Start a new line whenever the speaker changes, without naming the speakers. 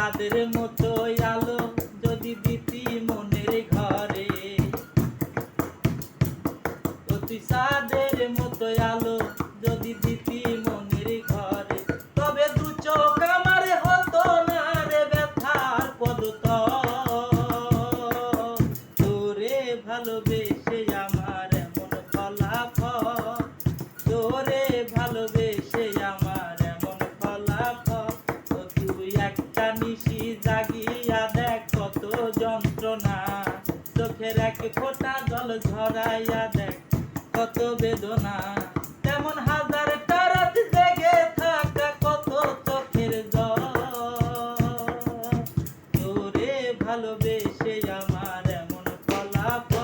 চাঁদের মতো আলো যদি দিতি মনের ঘরে, তুই চাঁদের মতো আলো যদি দিতি মনের ঘরে, তবে দু চোখ আমার হতো না রে ব্যথার পদতল। তোরে ভালোবেসে আমার এমন ফলাফল, তোরে ভালোবেসে আমার এমন ফলাফল। ও তুই একটা নিশি জাগিয়া দেখ কত যন্ত্রণা, চোখের এক ফোঁটা জল ঝরাইয়া দেখ কত বেদনা। তেমন হাজারটা রাত জেগে থাকা কত চোখের জল। তোরে ভালোবেসে আমার এমন ফলাফল।